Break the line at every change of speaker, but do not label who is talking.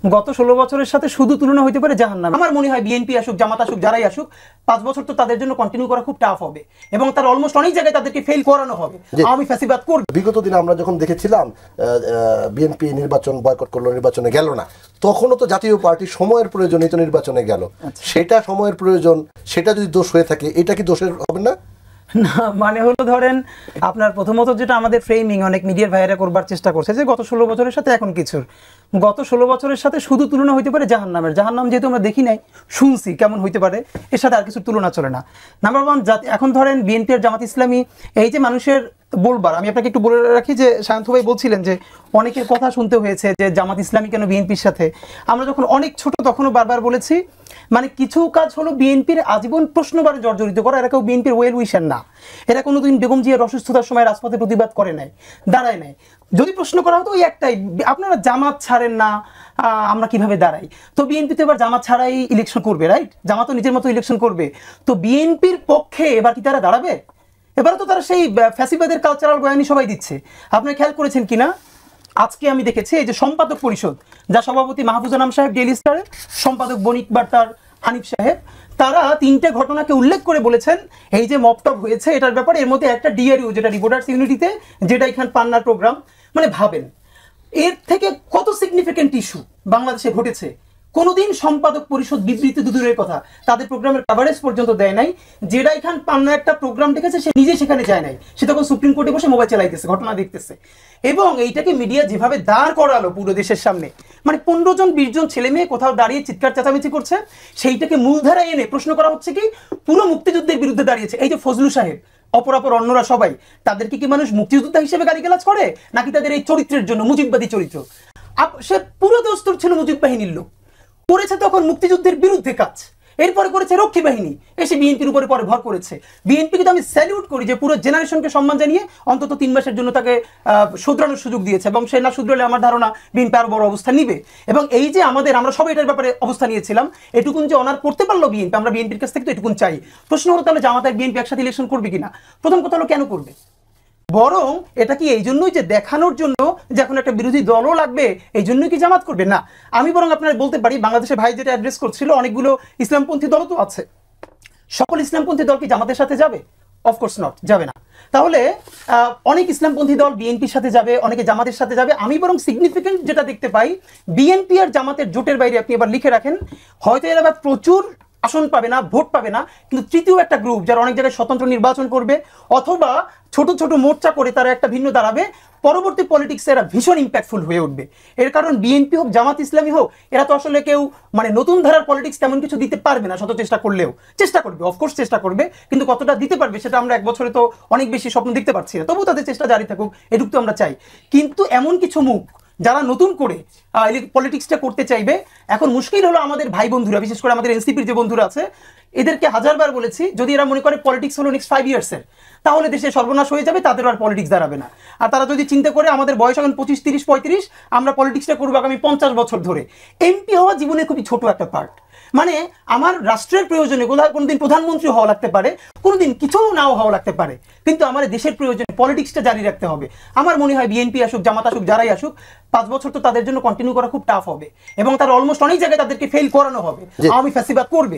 গত 16 বছরের সাথে শুধু তুলনা হইতে পারে জাহান্নাম। আমার মনে হয় বিএনপি আসুক, জামাত আসুক, যারাই আসুক, 5 বছর তো তাদের জন্য কন্টিনিউ করা খুব টাফ হবে এবং তার অলমোস্ট অনেক জায়গায় তাদেরকে ফেল করানো হবে। আমি ফ্যাসিবাদ করব।
বিগত দিনে আমরা যখন দেখেছিলাম বিএনপি নির্বাচন বয়কট করলো, নির্বাচনে গেল না, তখনও তো জাতীয় পার্টি সময়ের প্রয়োজনে তো নির্বাচনে গেল। সেটা সময়ের প্রয়োজন, সেটা যদি দোষ হয়ে থাকে, এটা কি দোষের হবে না?
না, মানে হলো ধরেন আপনার প্রথমত যেটা আমাদের ফ্রেমিং অনেক মিডিয়ার ভাইয়েরা করবার চেষ্টা করছে যে গত 16 বছরের সাথে এখন কিছুর, গত 16 বছরের সাথে শুধু তুলনা হইতে পারে জাহান্নামের। জাহান্নাম যেহেতু আমরা দেখি নাই, শুনছি কেমন হইতে পারে, এর সাথে আর কিছু তুলনা চলে না। নাম্বার 1, এখন ধরেন বিএনপি আর জামাত ইসলামী, এই যে মানুষের বলবার, আমি আপনাকে একটু বলে রাখি যে শান্ত ভাই বলছিলেন যে অনেকের কথা শুনতে হয়েছে যে জামাত ইসলামী কেন বিএনপির সাথে। আমরা যখন অনেক ছোট তখনও বারবার বলেছি, মানে কিছু কাজ হলো বিএনপির আজীবন প্রশ্নবারে জর্জরিত করা। এরা কেউ বিএনপির ওয়েল উইশার না, এরা কোনোদিন বেগম জিয়ার অসুস্থতার সময় রাজপথে প্রতিবাদ করে নাই, দাঁড়ায় নাই। যদি প্রশ্ন করা হতো ওই একটাই, আপনারা জামাত ছাড়েন না, আমরা কিভাবে দাঁড়াই। তো বিএনপি তো এবার জামাত ছাড়াই ইলেকশন করবে, রাইট? জামাত তো নিজের মতো ইলেকশন করবে, তো বিএনপির পক্ষে এবার কি তারা দাঁড়াবে? এবারে তো তারা সেই ফ্যাসিবাদের কালচারাল বয়ানি সবাই দিচ্ছে। আপনি খেয়াল করেছেন কিনা, আজকে আমি দেখেছি এই যে সম্পাদক পরিষদ, যা সভাপতি মাহফুজ আনাম সাহেব ডেইলি স্টারের, সম্পাদক বণিক বার্তার হানিফ সাহেব, তারা 3টে ঘটনাকে উল্লেখ করে বলেছেন এই যে মপটপ হয়েছে এটার ব্যাপারে। এর মধ্যে একটা ডিআরইউ, যেটা রিপোর্টার্স ইউনিটিতে, যেটা এখানে পান্নার প্রোগ্রাম। মানে ভাবেন এর থেকে কত সিগনিফিকেন্ট ইস্যু বাংলাদেশে ঘটেছে। কোনোদিন সম্পাদক পরিষদ বিবৃতি দূরের কথা, তাদের প্রোগ্রামের কভারেজ পর্যন্ত দেয় নাই। যেটা এখান পান্না একটা প্রোগ্রাম দেখেছে, সে নিজে সেখানে যায় নাই, সে তখন সুপ্রিম কোর্টে বসে মোবাইল চালাইতেছে, ঘটনা দেখতেছে। এবং এইটাকে মিডিয়া যেভাবে দাঁড় করালো পুরো দেশের সামনে, মানে 15 জন 20 জন ছেলে মেয়ে কোথাও দাঁড়িয়ে চিৎকার চেঁচামেচি করছে, সেইটাকে মূলধারায় এনে প্রশ্ন করা হচ্ছে কি পুরো মুক্তিযুদ্ধের বিরুদ্ধে দাঁড়িয়েছে। এই যে ফজলু সাহেব, অপরাপর অন্যরা সবাই, তাদেরকে কি মানুষ মুক্তিযোদ্ধা হিসেবে গালিগালাজ করে, নাকি তাদের এই চরিত্রের জন্য, মুজিববাদী চরিত্র? সে পুরো দস্তুর ছিল মুজিব বাহিনীর লোক, করেছে তখন মুক্তিযুদ্ধের বিরুদ্ধে কাজ, এরপরে করেছে রক্ষী বাহিনী, এসে বিএনপির উপরে পরে ভর করেছে। বিএনপি কিন্তু আমি স্যালিউট করি যে পুরো জেনারেশনকে সম্মান জানিয়ে অন্তত 3 মাসের জন্য তাকে শুধরানোর সুযোগ দিয়েছে, এবং সে না শুধরালে আমার ধারণা বিএনপি আরো বড় অবস্থা নিবে। এবং এই যে আমরা সবাই এটার ব্যাপারে অবস্থা নিয়েছিলাম, এটুকুন যে অনার করতে পারলো বিএনপি, আমরা বিএনপির কাছ থেকে তো এটুকুন চাই। প্রশ্ন হলো তাহলে জামাত আর বিএনপি একসাথে ইলেকশন করবে কিনা? প্রথম কথা হলো কেন করবে? বরং এটা কি এই জন্যই যে দেখানোর জন্য যে এখন একটা বিরোধী দলও লাগবে, এই জন্যই কি জামাত করবে? না, আমি বরং আপনারা বলতে পারি, বাংলাদেশের ভাই যেটা অ্যাড্রেস করছিল, অনেকগুলো ইসলামপন্থী দলও তো আছে, সকল ইসলামপন্থী দল কি জামাতের সাথে যাবে? অফকোর্স নট, যাবে না। তাহলে অনেক ইসলামপন্থী দল বিএনপির সাথে যাবে, অনেকে জামাতের সাথে যাবে। আমি বরং সিগনিফিকেন্ট যেটা দেখতে পাই, বিএনপি আর জামাতের জোটের বাইরে, আপনি এবার লিখে রাখেন, হয়তো এরা প্রচুর আসন পাবে না, ভোট পাবে না, কিন্তু তৃতীয় একটা গ্রুপ যারা অনেক জায়গায় স্বতন্ত্র নির্বাচন করবে, অথবা ছোট ছোট মোর্চা করে তারা একটা ভিন্ন দাঁড়াবে, পরবর্তী পলিটিক্সে এরা ভীষণ ইম্প্যাক্টফুল হয়ে উঠবে। এর কারণ বিএনপি হোক, জামাত ইসলামী হোক, এরা তো আসলে কেউ মানে নতুন ধারার পলিটিক্স তেমন কিছু দিতে পারবে না, শত চেষ্টা করলেও। চেষ্টা করবে, অফকোর্স চেষ্টা করবে, কিন্তু কতটা দিতে পারবে সেটা আমরা 1 বছরে তো অনেক বেশি স্বপ্ন দেখতে পারছি না। তবু তাদের চেষ্টা জারি থাকুক, এটুকু তো আমরা চাই। কিন্তু এমন কিছু মুখ যারা নতুন করে পলিটিক্সটা করতে চাইবে, এখন মুশকিল হলো আমাদের ভাই বন্ধুরা, বিশেষ করে আমাদের এনসিপির যে বন্ধুরা আছে, এদেরকে হাজারবার বলেছি, যদি এরা মনে করে পলিটিক্স হলো নেক্সট 5 ইয়ার্সের, তাহলে দেশে সর্বনাশ হয়ে যাবে, তাদের আর পলিটিক্স দাঁড়াবে না। আর তারা যদি চিন্তা করে আমাদের বয়স এখন 25, 30, 35, আমরা পলিটিক্সটা করবো আগামী 50 বছর ধরে, এমপি হওয়া জীবনে খুবই ছোট একটা পার্ট। মানে আমার রাষ্ট্রের প্রয়োজনে কোনোদিন প্রধানমন্ত্রী হওয়া লাগতে পারে, কোনোদিন কিছু নাও হওয়া লাগতে পারে, কিন্তু আমার দেশের প্রয়োজনে পলিটিক্সটা জারি রাখতে হবে। আমার মনে হয় বিএনপি আসুক, জামাত আসুক, যারাই আসুক, 5 বছর তো তাদের জন্য কন্টিনিউ করা খুব টাফ হবে এবং তার অলমোস্ট অনেক জায়গায় তাদেরকে ফেল করানো হবে। আমি ফ্যাসিবাদ করবে।